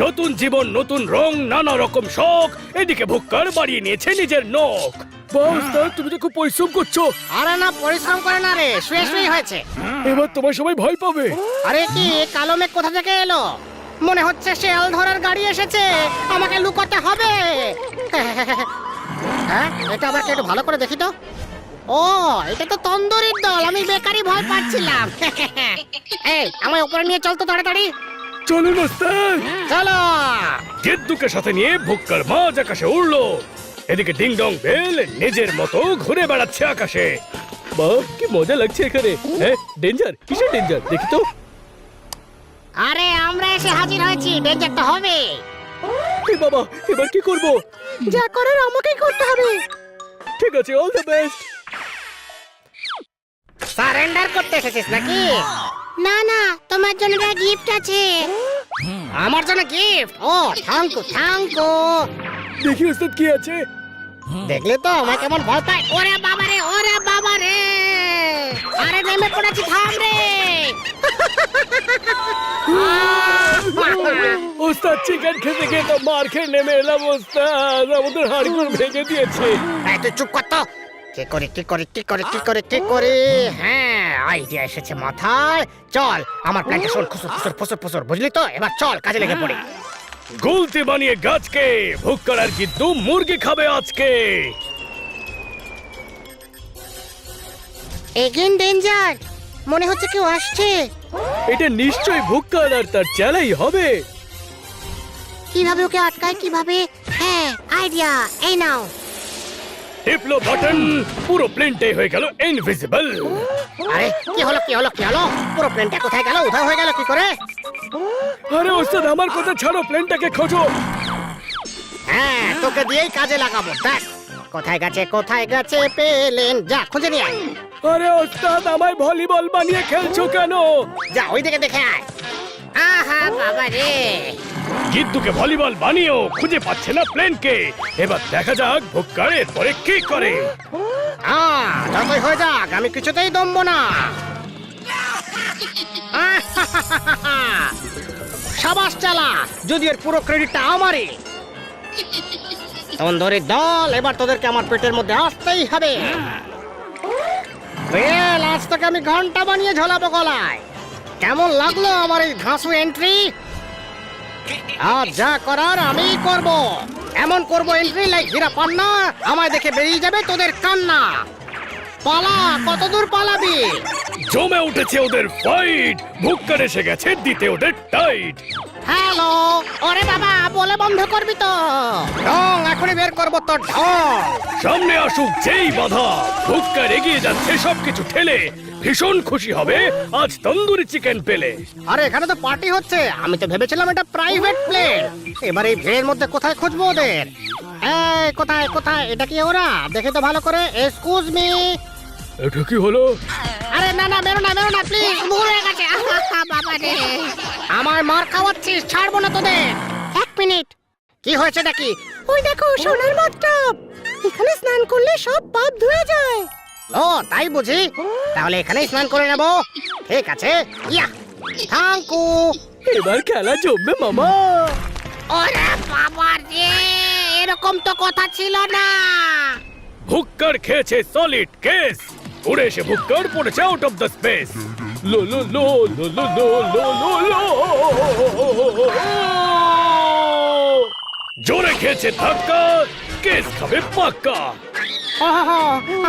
নতুন জীবন, নতুন রং, নানা রকম শখ। এদিকে ভুক্কার বাড়িয়ে নিয়েছে নিজের নখ। বাহ, তুমি তো খুব পরিশ্রম করছো। আরে না, পরিশ্রম করে না রে, শুয়ে শুয়ে হয়েছে। এবার তোমার সবাই ভয় পাবে। আরে কি কালো মেঘ কোথা থেকে এলো? মনে হচ্ছে শেয়াল ধরার গাড়ি এসেছে, আমাকে লুকাতে হবে। হ্যাঁ, এটা আবার একটু ভালো করে দেখি তো। ও, এটা তো তন্দুরির দল, আমি বেকারই ভয় পাচ্ছিলাম। এই, আমায় উপরে নিয়ে চল তো তাড়াতাড়ি। চলুন ওস্তাদ। চলো। গেদ্দুকে সাথে নিয়ে ভুক্কার মাঝ আকাশে উড়লো। এদিকে ডিং ডং বেল নিজের মতো ঘুরে বেড়াচ্ছে আকাশে। বাহ, কি মজা লাগছে এখানে। হ্যাঁ, ডেঞ্জার? কিসের ডেঞ্জার দেখি তো। আরে আমরা এসে হাজির হয়েছি, ডেঞ্জার তো হবে। এ বাবা, এবার কি করব? যা করার আমাকেই করতে হবে। ঠিক আছে, অল দ্য বেস্ট। সারেন্ডার করতে এসেছিস নাকি? না না, তোমার জন্য একটা গিফট আছে। আমার জন্য গিফট? ও, থ্যাংক ইউ, থ্যাংক ইউ। দেখি ওস্তাদ কি আছে। দেখলে তো আমার কেমন ভয় পায়। ওরে বাবা রে, ওরে বাবা রে, আরে নেমে পড়েছি, থাম রে। ওস্তাদ, চিকেন খেতে খেয়ে তো মার খেয়ে নেমে এলাম ওস্তাদ। আমাদের হাড়গোড় ভেঙে দিয়েছে। এই তুই চুপ কর তো। কি করে কি করে কি করে কি করে কি করে? হ্যাঁ, আইডিয়া এসেছে মাথায়। চল, আমার প্ল্যানটা শোন, খুসুর খুসুর ফুসুর ফুসুর, বুঝলি তো? এবার চল, কাজে লেগে পড়ি। গুলতি বানিয়ে গাছকে ভুক্কার আর গিদ্দু মুরগি খাবে আজকে। এগেইন ডেঞ্জার, মনে হচ্ছে কেউ আসছে। এটা নিশ্চয়ই ভুক্কার আর তার চেলাই হবে। কিভাবে ওকে আটকায়, কিভাবে? হ্যাঁ, আইডিয়া, এই নাও। টিপলো বাটন, পুরো প্লেনটাই হয়ে গেল ইনভিজিবল। আরে কি হলো কি হলো কি হলো? পুরো প্লেনটা কোথায় গেল, উধাও হয়ে গেল কি করে? আরে ওস্তাদ, আমার কথা ছাড়ো, প্লেনটাকে খোঁজো। হ্যাঁ, তোকে দিয়েই কাজে লাগাবো। দেখ কোথায় গেছে পেলেন, যা খুঁজে নিয়ে আয়। আরে ওস্তাদ, আমায় ভলিবল বানিয়ে খেলছো কেন? যা ওই দিকে দেখে আয়। আহা বাবা রে, গিদ্দুকে ভলিবল বানিয়েও খুঁজে পাচ্ছে না প্লেনকে। এবার দেখা যাক ভুক্কার এরপরে কি করে। যতই হয়ে যাক, আমি কিছুতেই দমবো না। সাবাস চালা, যদি এর পুরো ক্রেডিটটা আমারই। তন্দুরির দল, এবার তোদেরকে আমার পেটের মধ্যে আসতেই হবে। বেল, আজ থেকে আমি ঘন্টা বানিয়ে ঝোলাবো গলায়। কেমন লাগলো আমার এই ধাঁসু এন্ট্রি? আজ যা করার আমিই করব। এমন করব এন্ট্রি লাইক হীরা পান্না, আমায় দেখে বেরিয়ে যাবে তোদের কান্না। পালা, কতদূর পালাবি? জমে উঠেছে ওদের ফাইট। ভুক্কার এসে গেছে দিতে ওদের টাইট। হ্যালো, ওরে বাবা, বলে বন্ধ করবি তো? ঢং এখনই বের করবো তোর ঢং। সামনে আসুক যেই বাধা, ভুক্কার এগিয়ে যাচ্ছে সবকিছু ঠেলে। ভীষণ খুশি হবে আজ তন্দুরি চিকেন পেলে। আরে এখানে তো পার্টি হচ্ছে, আমি তো ভেবেছিলাম এটা প্রাইভেট প্লেন। এবার এই ভিড়ের মধ্যে কোথায় খুঁজবো ওদের? এই কোথায় কোথায়, এটা কি ওরা? দেখে তো ভালো করে। Excuse me. এটা কি হলো? আরে না না, বেরো না প্লিজ, ভুল হয়ে গেছে। বাবা রে, আমায় মার খাওয়াচ্ছিস, ছাড়বো না তোদের। এক মিনিট, কি হয়েছে নাকি? ওই দেখো, সোনার বাথটব। এখানে স্নান করলে সব পাপ ধুয়ে যায়। ও তাই বুঝি, তাহলে এখানেই স্নান করে নেব। ঠিক আছে, ইয়া থ্যাংক ইউ। এবার খেলা জমবে মামা। ওরে বাবা রে, এরকম তো কথা ছিল না। ভুক্কার খেয়েছে সলিড কেস। উড়ে এসে ভুক্কার পড়েছে আউট অফ দ্য স্পেস। লো লো লো লো লো লো লো লো লো। জোরে খেয়েছে ধাক্কা, কেস খাবে পাক্কা।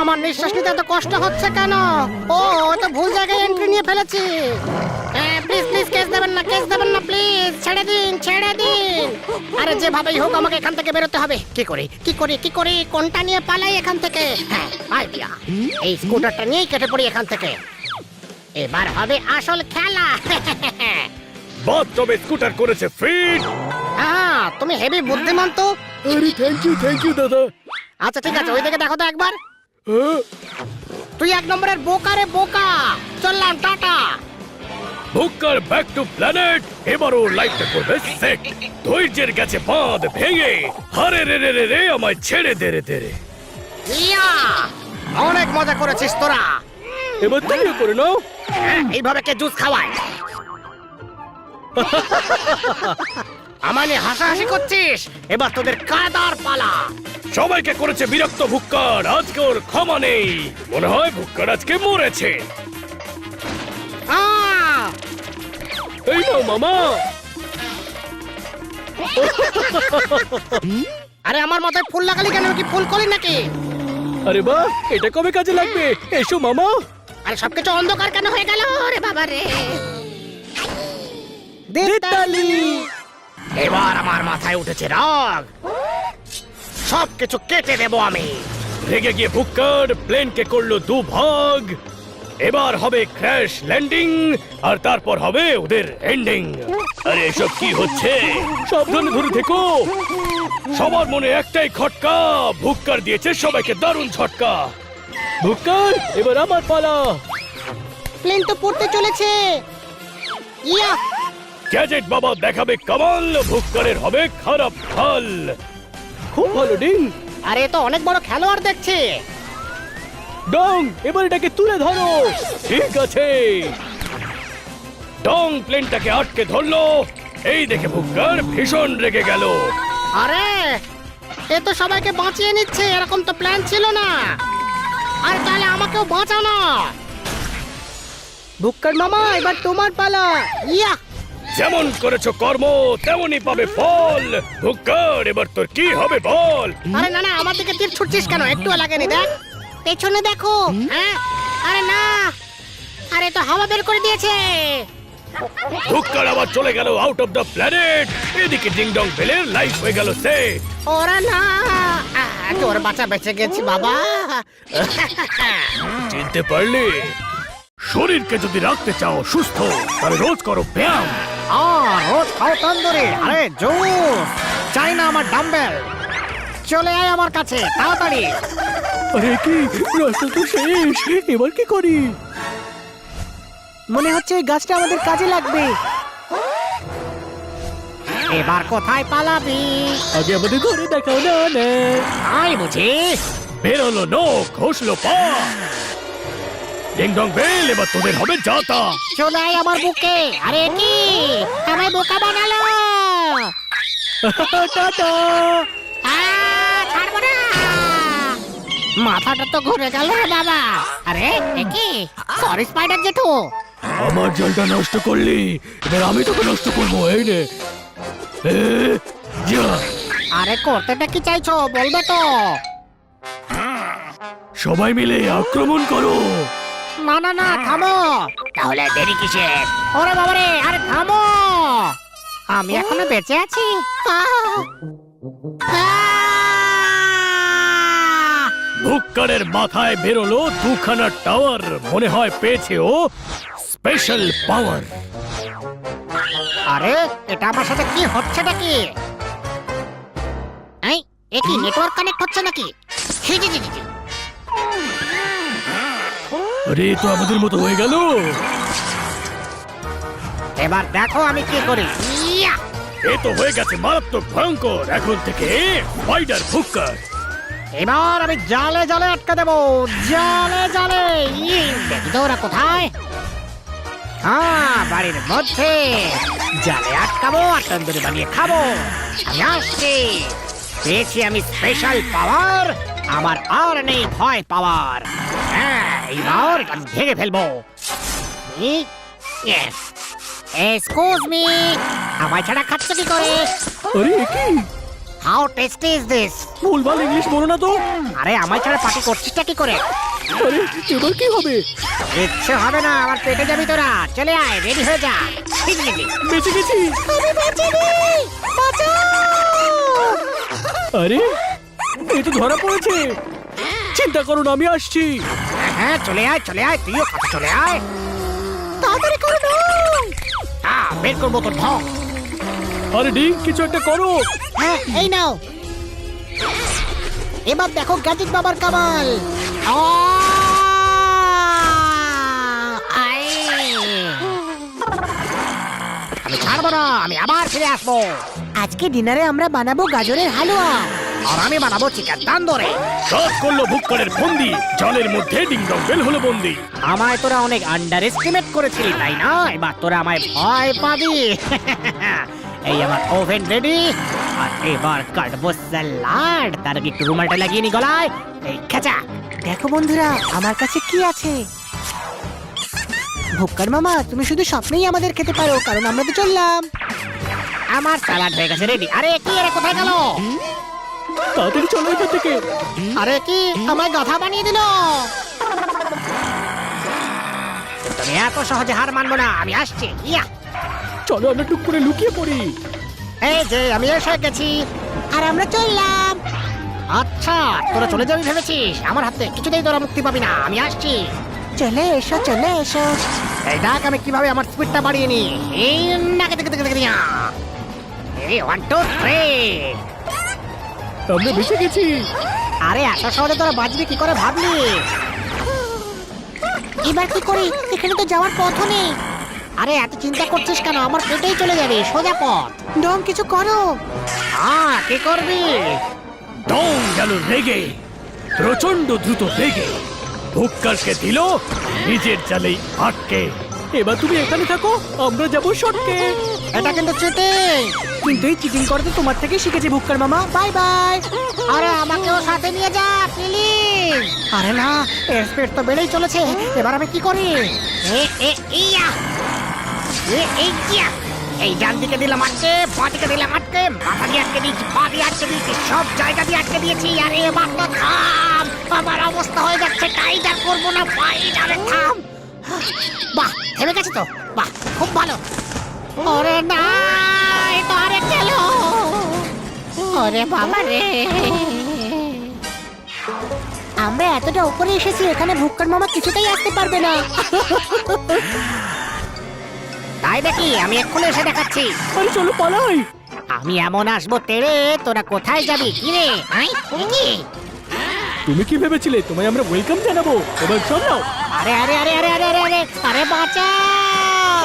আমার নিঃশ্বাস নিতে এত কষ্ট হচ্ছে কেন? ও তো ভুল জায়গায় এন্ট্রি নিয়ে ফেলেছি। প্লিজ প্লিজ, কেস দেবেন না প্লিজ, ছেড়ে দিন। আরে যেভাবেই হোক আমাকে এখান থেকে বেরোতে হবে। কি করি, কোনটা নিয়ে পালাই এখান থেকে? হ্যাঁ, আইডিয়া, এই স্কুটারটা নিয়েই কেটে পড়ি এখান থেকে। এবার হবে আসল খেলা। বাথটবে স্কুটার করেছে ফিট। হ্যাঁ, তুমি হেভি বুদ্ধিমান তো। আরে থ্যাংক ইউ দাদা। আচ্ছা ঠিক আছে, ওই দিকে দেখো তো একবার। তুই এক নম্বরের বোকা রে বোকা। চললাম, টাটা। ভুক্কার ব্যাক টু প্ল্যানেট। এবারও লাইফটা করবে সেট। ধৈর্যের গেছে বাঁধ ভেঙে। হারে রে রে রে রে, আমায় ছেড়ে দে রে দে রে। ইয়া, অনেক মজা করেছিস তোরা। এবার তুমিও করে নাও। এইভাবে কে জুস খাওয়ায়? আমানে হাসাহাসি করছিস? এবার তোদের কাদার পালা। সবাইকে করেছে বিরক্ত ভুক্কার, আজকে ওর ক্ষমা নেই। মনে হয় ভুক্কার আজকে মরেছে। আহ! এই নাও মামা। আরে আমার মাথায় ফুল লাগালি কেন? কি ফুল করি নাকি? আরে বাহ, এটা কবে কাজে লাগবে? এসো মামা। আরে সবকিছু অন্ধকার কেন হয়ে গেল রে বাবা রে? দেতালি। এবার আমার মাথায় উঠেছে রাগ, সবকিছু কেটে দেবো আমি। রেগে গিয়ে ভুক্কার প্লেনকে করলো দুভাগ। এবার হবে ক্র্যাশ ল্যান্ডিং, আর তারপর হবে ওদের এন্ডিং। আরে এসব কি হচ্ছে? সাবধানে ধরে থেকো। সবার মনে একটাই খটকা, ভুক্কার দিয়েছে সবাইকে দারুণ ঝটকা। ভুক্কার, এবার আমার পালা। প্লেন তো পড়তে চলেছে। ইয়া! গ্যাজেট বাবা দেখাবে কামাল, ভুক্কারের হবে খারাপ হাল। খুব ভালো ডিং। আরে এ তো অনেক বড় খেলোয়াড় দেখছি। ডং, এবার এটাকে তুলে ধরো। ঠিক আছে। ডং প্লেনটাকে আটকে ধরলো। এই দেখে ভুক্কার ভীষণ রেগে গেল। আরে এ তো সবাইকে বাঁচিয়ে নিচ্ছে, এরকম তো প্ল্যান ছিল না। আর তাহলে আমাকেও বাঁচানো। ভুক্কার মামা, এবার তোমার পালা। ইয়া! যেমন করেছো কর্ম তেমনই পাবে ফল। ভুক্কার, এবার তোর কি হবে বল। আরে না না, আমার দিকে তীর ছুটছিস কেন? একটু লাগেনি, দেখ পেছনে দেখো। হ্যাঁ, আরে না, আরে তো হাওয়া বের করে দিয়েছে। ভুক্কার আবার চলে গেল আউট অফ দ্য প্ল্যানেট। এদিকে ডিং ডং বেলের লাইফ হয়ে গেল সেট। ওরা না, তোর বাচ্চা বেঁচে গেছি বাবা। চিনতে পারলে? শরীরকে যদি রাখতে চাও সুস্থ, তাহলে রোজ করো ব্যায়াম। রোজ খাও তন্দুরি। আরে জুস চাই না আমার ডাম্বেল। চলে আয় আমার কাছে তাড়াতাড়ি। আরে কি, রাস্তা তো শেষ, এবার কি করি? মনে হচ্ছে এই গাছটা আমাদের কাজে লাগবে। এবার কোথায় পালাবি? আগে আমাদের ধরে দেখাও না। তাই বুঝি? বেরোলো নখ, ঘষলো পা। ডিং ডং বেল, এবার তোদের হবে যাতা। চলে আয় আমার বুকে। আরে কি আমায় বোকা বানালো? টাটা। ছাড়বো না। মাথাটা তো ঘুরে গেল রে বাবা। আরে এ কি? সরি স্পাইডার জেঠু। আমার জলটা নষ্ট করলি, এবার আমি তোকে নষ্ট করবো। এই নে। এ, যা। আরে করতেটা কি চাইছো বলবে তো? সবাই মিলে আক্রমণ করো। না না না, থামো। তাহলে দেরি কিসের? ওরে বাবা রে, আরে থামো। আমি এখনো বেঁচে আছি। ভুক্কারের মাথায় বেরোলো দুখানা টাওয়ার। মনে হয় পেয়েছে ও স্পেশাল পাওয়ার। আরে এটা আমার সাথে কি হচ্ছে নাকি? এই এ কি নেটওয়ার্ক কানেক্ট হচ্ছে নাকি? হি জি জি জি জি। আরে এ তো আমাদের মতো হয়ে গেল। এবার দেখো আমি কি করি। ইয়া! এ তো হয়ে গেছে মারাত্মক ভয়ঙ্কর। এখন থেকে স্পাইডার ভুক্কার। এবার আমি জালে জালে আটকে দেবো। জালে জালে। দেখি তো ওরা কোথায়। হ্যাঁ, বাড়ির মধ্যে জালে আটকাবো আর তন্দুরি বানিয়ে খাবো। আমি আসছি। পেয়েছি আমি স্পেশাল পাওয়ার। আমার আর নেই ভয় পাওয়ার। হ্যাঁ, এইবার এটা আমি ভেঙে ফেলবো। এক্সকিউজ মি, আমায় ছাড়া খাচ্ছ কি করে? আরে এ কি? How tasty is this? ভুলভাল ইংলিশ বলো না তো। আরে আমায় ছাড়া পার্টি করছিসটা কি করে? আরে এবার কি হবে? ইচ্ছে হবে না, আমার পেটে যাবি তোরা। চলে আয়, রেডি হয়ে যা। বেঁচে গেছি। আরে এই তো ধরা পড়েছে। চিন্তা করো না, আমি আসছি। হ্যাঁ চলে আয় চলে আয়, তুইও কাছে চলে আয়। তাড়াতাড়ি করো না। হ্যাঁ, বের করবো তোর ঢং। আরে ডিং, কিছু একটা করো। হ্যাঁ, এই নাও। এবার দেখো গ্যাজেট বাবার কামাল। আমি ছাড়বো না, আমি আবার ফিরে আসবো। আজকে ডিনারে আমরা বানাবো গাজরের হালুয়া, আর আমি বানাবো চিকেন তান্দুরি। কাজ করলো ভুক্কারের বন্দি, জলের মধ্যে ডিং ডং বেল হলো বন্দি। আমায় তোরা অনেক আন্ডার এস্টিমেট করেছিলি তাই না? এবার তোরা আমায় ভয় পাবি। এই আমার ওভেন রেডি। আর এবার কাটবো স্যালাড। তার আগে একটু রুমালটা লাগিয়ে নি গলায়। এই খেচা। দেখো বন্ধুরা, আমার কাছে কি আছে। ভুক্কার মামা, তুমি শুধু স্বপ্নেই আমাদের খেতে পারো, কারণ আমরা তো চললাম। আমার স্যালাড হয়ে গেছে রেডি। আরে কি আরে কোথায় গেল? তাড়াতাড়ি চলো এখান থেকে। আরে কি আমায় গাধা বানিয়ে দিল? তুমি এত সহজে হার মানবো না, আমি আসছি। ইয়া চলো আমরা টুক করে লুকিয়ে পড়ি। এই যে আমি এসে গেছি। আর আমরা চললাম। আচ্ছা তোরা চলে যাবি ভেবেছিস? আমার হাতে কিছুতেই তোরা মুক্তি পাবি না, আমি আসছি। চলে এসো, চলে এসো। এই দেখ আমি কিভাবে আমার স্পিডটা বাড়িয়ে নি। এই নাকে দেখে দেখে দেখে এই 1 2 3। আমরা বেঁচে গেছি। আরে এত সহজে তোরা বাঁচবি কি করে ভাবলি? এবার কি করি? এখানে তো যাওয়ার পথও নেই। আরে এত চিন্তা করছিস কেন? আমার পেটেই চলে যাবে, সোজা পথ। ডং, কিছু করো। কি করবি? ডং গেল রেগে, প্রচন্ড দ্রুত বেগে ভুক্কারকে দিল নিজের জালেই আটকে। এবার তুমি এখানে থাকো, আমরা যাবো শটকে। এটা কিন্তু চিটিং। কিন্তু এই চিটিং করতে তোমার থেকে শিখেছি ভুক্কার মামা। Bye bye. আরে আমাকেও সাথে নিয়ে যা প্লিজ। আরে না, এর স্পিড তো বেড়েই চলেছে। এবার আমি কি করি? ইয়া এই ডান দিকে দিলাম আটকে, বাঁ দিকে দিলাম আটকে, মাথা দিয়ে আটকে দিয়েছি, পা দিয়ে আটকে দিয়েছি, সব জায়গা দিয়ে আটকে দিয়েছি। আরে এবার তো থাম, আমার অবস্থা হয়ে যাচ্ছে। টাইটার করবো না, আরে থাম। বাহ, থেমে গেছে তো। বাহ, খুব ভালো। ওরে না, এটা আরে গেল। ওরে বাবা রে। আমরা এতটা উপরে এসেছি, এখানে ভুক্কার মামা কিছুতেই আসতে পারবে না। তাই নাকি? আমি এক্ষুনি এসে দেখাচ্ছি। আরে চলো পালাই। আমি এমন আসবো তেরে, তোরা কোথায় যাবি? কি রে? কি? তুমি কি ভেবেছিলে তোমায় আমরা ওয়েলকাম জানাবো? এবার চলো। আরে আরে আরে আরে আরে আরে আরে আরে বাঁচাও!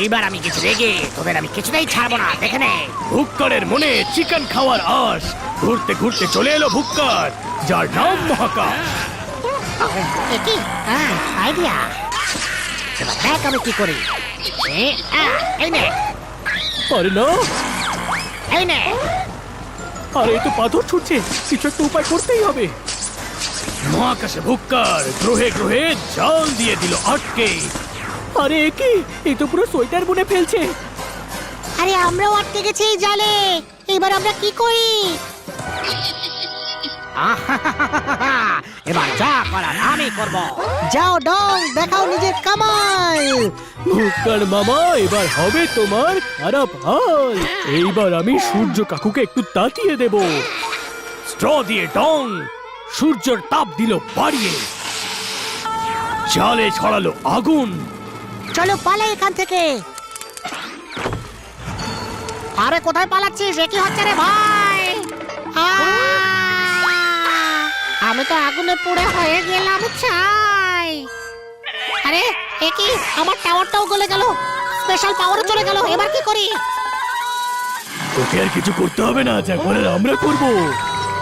এবার আমি কিছু রেগে তোদের আমি কিছুতেই ছাড়বো না, দেখে নে। ভুক্কারের মনে চিকেন খাওয়ার আশ। ঘুরতে ঘুরতে চলে এলো ভুক্কার, যার নাম মহাকাশ। কি আইডিয়া? এবার দেখ আমি কি করি। এই নে, আরে না, এই নে। আরে এ তো পাথর ছুটছে, কিছু একটা উপায় করতেই হবে। মহাকাশে ভুক্কার গ্রহে গ্রহে জাল দিয়ে দিল আটকে। আরে এ কি? এই তো পুরো সোয়েটার বুনে ফেলছে। আরে আমরাও আটকে গেছি এই জালে। এবার আমরা কি করি? এবার যা করার আমি করব। যাও ডং, দেখাও নিজের কামাল। ভুক্কার মামা, এবার হবে তোমার খারাপ হাল। এইবার আমি সূর্য কাকুকে একটু তাতিয়ে দেব। স্ট্র দিয়ে ডং সূর্যের তাপ দিল বাড়িয়ে, জালে ছড়ালো আগুন। চলো পালাই এখান থেকে। আরে কোথায় পালাচ্ছিস? এ কি হচ্ছে রে ভাই? আমি তো আগুনে পুড়ে হয়ে গেলাম ছাই। আরে এ কি? আমার টাওয়ারটাও গলে গেল, স্পেশাল পাওয়ারও চলে গেল। এবার কি করি? তোকে আর কিছু করতে হবে না, যা করার আমরা করব।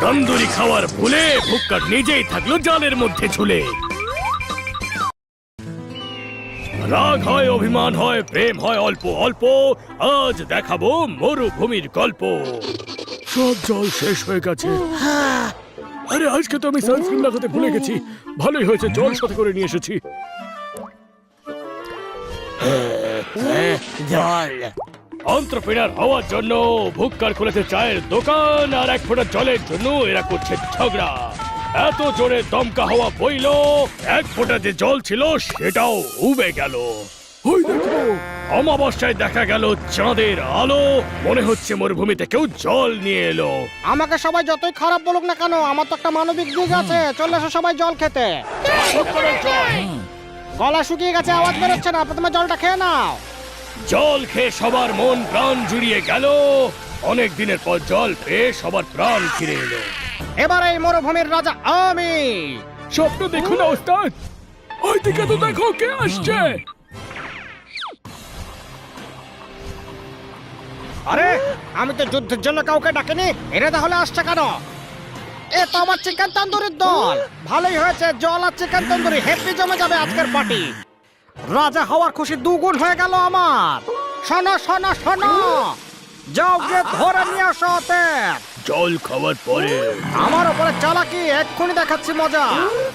তন্দুরি খাওয়ার ভুলে ভুক্কার নিজেই থাকলো জালের মধ্যে ঝুলে। রাগ হয়, অভিমান হয়, প্রেম হয় অল্প অল্প, আজ দেখাবো মরুভূমির গল্প। সব জল শেষ হয়ে গেছে। আরে আজকে তো আমি সানস্ক্রিন লাগাতে ভুলে গেছি। ভালোই হয়েছে জল সাথে করে নিয়ে এসেছি। জল। এন্টারপ্রেনার হওয়ার জন্য ভুক্কার খুলেছে চায়ের দোকান, আর এক ফোঁটা জলের জন্য এরা করছে ঝগড়া। এত জোরে দমকা হাওয়া বইলো, এক ফোঁটা যে জল ছিল সেটাও উবে গেল। ওই দেখো, অমাবস্যায় দেখা গেল চাঁদের আলো। মনে হচ্ছে মরুভূমিতে কেউ জল নিয়ে এলো। আমাকে সবাই যতই খারাপ বলুক না কেন, আমার তো একটা মানবিক দিক আছে। চলে এসো সবাই জল খেতে। গলা শুকিয়ে গেছে, আওয়াজ বেরোচ্ছে না, প্রথমে জলটা খেয়ে নাও। জল খেয়ে সবার মন প্রাণ জুড়িয়ে গেল। অনেক দিনের পর জল পেয়ে সবার প্রাণ ফিরে এলো। এবার এই মরুভূমির রাজা আমি। স্বপ্ন দেখো না ওস্তাদ, ওইদিকে তো দেখো কে আসছে। আরে আমি তো যুদ্ধের জন্য কাউকে ডাকিনি, এরা তাহলে আসছে কেন? এ তো আমার চিকেন তন্দুরির দল। ভালোই হয়েছে, জল আর চিকেন তন্দুরি হেপি জমে যাবে আজকের পার্টি। রাজা হওয়ার খুশি দুগুণ হয়ে গেল আমার। শোনো শোনো শোনো, যাও গিয়ে ধরে নিয়ে আসো ওদের। জল খাওয়ার পরে আমার উপরে চালাকি এক্ষুনি দেখাচ্ছি মজা।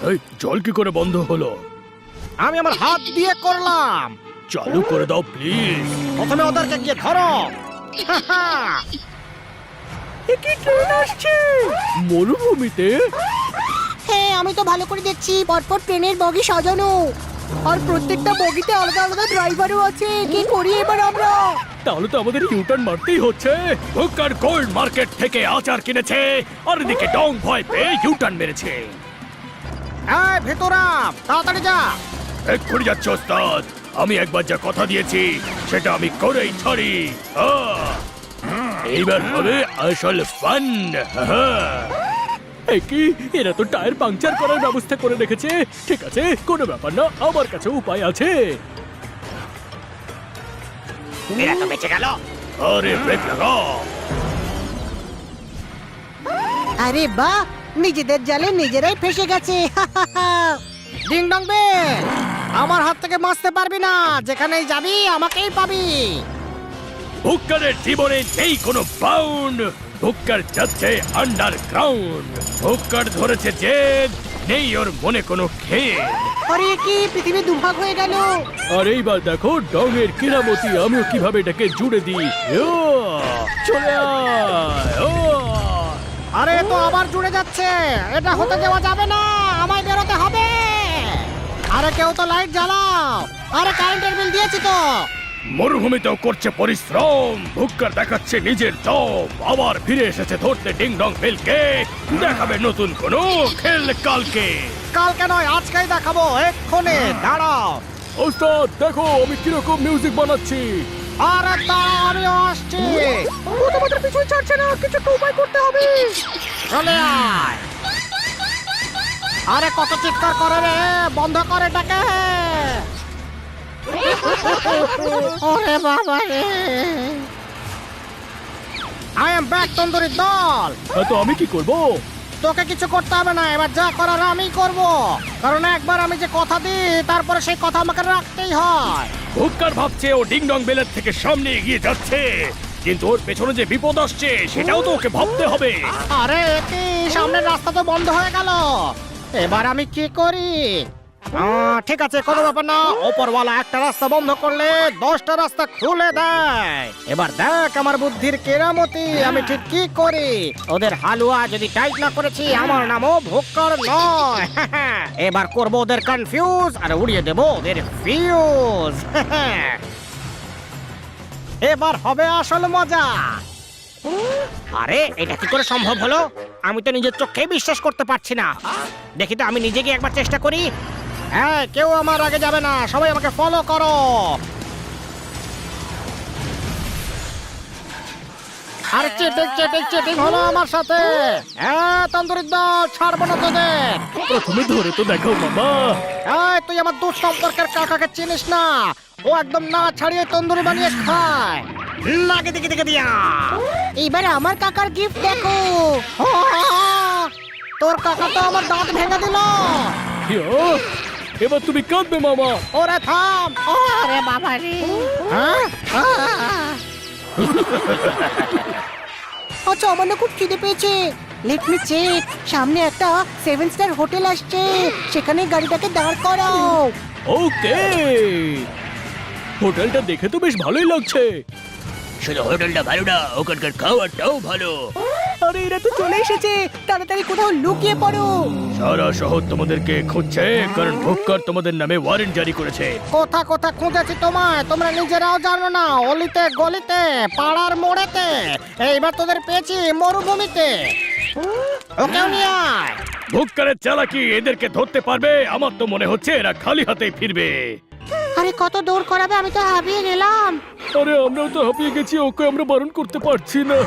এই জল কি করে বন্ধ হলো? আমি আমার হাত দিয়ে করলাম। চালু করে দাও প্লিজ। প্রথমে ওদেরকে গিয়ে ধরো। কি ট্রেন আসছে মরুভূমিতে? হ্যাঁ, আমি তো ভালো করে দেখছি, পরপর ট্রেনের বগি সাজানো, আর প্রত্যেকটা বগিতে আলাদা আলাদা ড্রাইভারও আছে। কি করি এবার আমরা? তাহলে তো আমাদের ইউটার্ন মারতেই হচ্ছে। ভুক্কার গোল্ড মার্কেট থেকে আচার কিনেছে, আর এদিকে ডং ভয় পেয়ে ইউটার্ন মেরেছে। এই ভেতরা, তাড়াতাড়ি যা। এক্ষুনি যাচ্ছে ওস্তাদ। আমি একবার যা কথা দিয়েছি সেটা আমি করেই ছাড়ি। এইবার হবে আসল ফান। কি এরা তো টায়ার পাংচার করার ব্যবস্থা করে রেখেছে। ঠিক আছে, কোনো ব্যাপার না, আমার কাছে উপায় আছে। এরা তো বেঁচে গেল। আরে ব্রেক লাগাও। আরে বাহ, নিজেদের জালে নিজেরাই ফেসে গেছে। ডিং ডং বেল, আমার হাত থেকে বাঁচতে পারবি না। যেখানেই যাবি আমাকেই পাবি। ভুক্কারের জীবনে নেই কোনো বাউন্ড। ভুক্কার যাচ্ছে আন্ডারগ্রাউন্ড। ভুক্কার ধরেছে জেদ, নেই ওর মনে কোনো খেদ। আরে কি পৃথিবী দুভাগ হয়ে গেল। আর এইবার দেখো ডঙের কিরামতি আমিও কিভাবে এটাকে জুড়ে দিই। চলে আয়। আরে তো আবার জুড়ে যাচ্ছে। এটা হতে দেওয়া যাবে না, আমায় বেরোতে হবে। আরে কেউ তো লাইট জ্বালাও। আরে কারেন্টের বিল দিয়েছি তো। মরুভূমিতেও করছে পরিশ্রম। ভুক্কার দেখাচ্ছে নিজের দম। আবার ফিরে এসেছে ধরতে ডিং ডং বেলকে। দেখাবে নতুন কোনো খেল কালকে। কালকে নয়, আজকেই দেখাবো, এক্ষুনি। দাঁড়াও। ওস্তাদ দেখো আমি কিরকম মিউজিক বানাচ্ছি। আরে দাঁড়াও, আমি আসছি। ও তোমাদের পিছনে ছাড়ছে না, কিছু একটা উপায় করতে হবে। চলে আয়। আরে কত চিৎকার করে রে, বন্ধ করে এটাকে। ওরে বাবা রে। আই এম ব্যাক তন্দুরি দল। তো আমি কি করব? তোকে কিছু করতে হবে না, এবার যা করার আমি করব। কারণ একবার আমি যে কথা দিই, তারপরে সেই কথা আমাকে রাখতেই হয়। ভুক্কার ভাবছে ও ডিং ডং বেলের থেকে সামনে এগিয়ে যাচ্ছে, কিন্তু ওর পেছনে যে বিপদ আসছে সেটাও তো ওকে ভাবতে হবে। আরে কি, সামনের রাস্তা তো বন্ধ হয়ে গেল। এবার আমি কি করি? ঠিক আছে, কোনো ব্যাপার না। ওপরওয়ালা একটা রাস্তা বন্ধ করলে 10টা রাস্তা খুলে দেয়। এবার দেখ আমার বুদ্ধির কেরামতি আমি ঠিক কি করি। ওদের হালুয়া যদি টাইট না করেছি, আমার নামও ভুক্কর নয়। এবার করবো ওদের কনফিউজ আর উড়িয়ে দেবো ওদের ফিউজ। এবার হবে আসল মজা। আরে এটা কি করে সম্ভব হলো? আমি তো নিজের চোখেই বিশ্বাস করতে পারছি না। দেখি তো, আমি নিজে গিয়ে একবার চেষ্টা করি। হ্যাঁ, কেউ আমার আগে যাবে না, সবাই আমাকে ফলো করো। আরে চিটিং হলো আমার সাথে। হ্যাঁ তন্দুরির দল, ছাড়বো না তোদের। প্রথমে ধরে তো দেখো মামা। এই তুই আমার দূর সম্পর্কের কাকাকে চিনিস না। ও একদম না ছাড়িয়ে তন্দুরি বানিয়ে খায়। লাগে দেখে দেখে দিয়া। এবার আমার কাকার গিফট দেখো। তোর কাকা তো আমার দাঁত ভেঙে দিল। এবার তুমি কাঁদবে মামা। ওরে থাম। আরে বাবা রে। আচ্ছা, আমার না খুব খিদে পেয়েছে। Let me check. সামনে একটা 7 স্টার হোটেল আসছে, সেখানে গাড়িটাকে দাঁড় করাও। ওকে, হোটেলটা দেখে তো বেশ ভালোই লাগছে। শুধু হোটেলটা ভালো না, ওখানকার খাবারটাও ভালো। আরে এরা তো চলে এসেছে, তাড়াতাড়ি কোথাও লুকিয়ে পড়ো। সারা শহর তোমাদেরকে খুঁজছে, কারণ ভুক্কার তোমাদের নামে ওয়ারেন্ট জারি করেছে। কোথা কোথা খুঁজেছি তোমায়, তোমরা নিজেরাও জানো না। অলিতে গলিতে, পাড়ার মোড়েতে। এইবার তোদের পেয়েছি মরুভূমিতে। ওকেও নিয়ে আয়। ভুক্কারের চালাকি এদেরকে ধরতে পারবে? আমার তো মনে হচ্ছে এরা খালি হাতেই ফিরবে। আরে কত দৌড় করাবে, আমি তো হাঁপিয়ে গেলাম। আরে আমরাও তো হাঁপিয়ে গেছি, ওকে আমরা বারণ করতে পারছি না।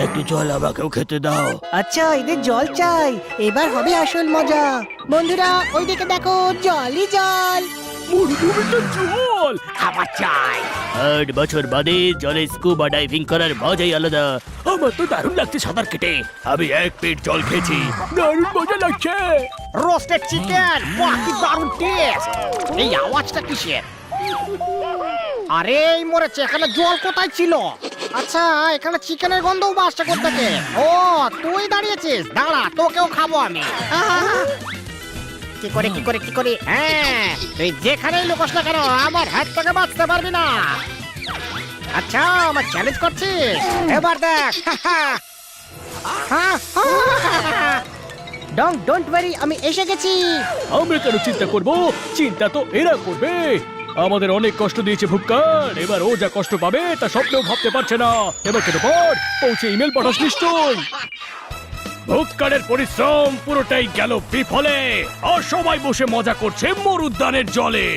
একটু জল আমাকেও খেতে দাও। আচ্ছা, এদের জল চাই, এবার হবে আসল মজা। বন্ধুরা ওইদিকে দেখো, জলই জল। মরুভূমিতে জল খাবার চাই। 8 বছর বাদে জলে স্কুবা ডাইভিং করার মজাই আলাদা। আমার তো দারুণ লাগছে সাঁতার কেটে। আমি 1 পেট জল খেয়েছি, দারুণ মজা লাগছে। রোস্টেড চিকেন, বাহ কি দারুণ টেস্ট। এই আওয়াজটা কিসের? আরে এই মরেছে, এখানে জল কোথায় ছিল? আচ্ছা, এখানে চিকেনের গন্ধও আসছে কোত্থেকে? ও তুই দাঁড়িয়েছিস, দাঁড়া তোকেও খাবো আমি। কি করে হ্যাঁ, তুই যেখানেই লুকোস না কেন আমার হাত থেকে বাঁচতে পারবি না। আচ্ছা, আমার চ্যালেঞ্জ করছিস? এবার দেখ। ডোন্ট ওয়ারি, আমি এসে গেছি। আমরা কেন চিন্তা করব? চিন্তা তো এরা করবে। আমাদের অনেক কষ্ট দিয়েছে ভুক্কার, এবার ও যা কষ্ট পাবে তা স্বপ্নেও ভাবতে পারছে না। এবার কেটে পর পৌঁছে ইমেল পাঠাস নিশ্চয়। ভুক্কারের পরিশ্রম পুরোটাই গেল বিফলে, আর সবাই বসে মজা করছে মরুদ্যানের জলে।